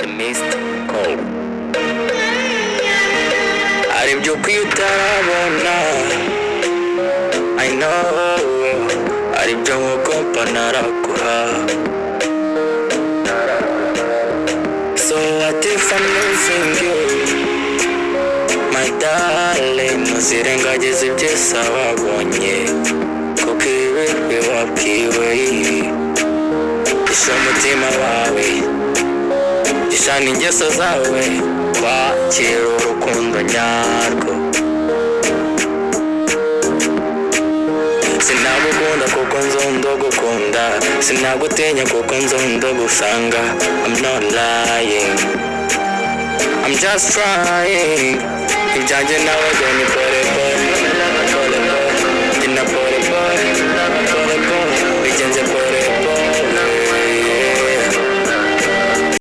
missed call. Aribyo kwitarabona, I know. Aribyo nkuko naraguha. So what if I'm losing you, my darling? Ntuzirengagize ibyiza wabonye, kuko ibi wabwiwe. Isha umutima wawe, isha n'ingeso zawe, kwakira urukundo nyarwo. Sinagukunda kuko nzondo gukunda, sinagutinya kuko nzondo gusanga. I'm not lying, I'm just trying. Ibyanjye nawe byo ni pore pore.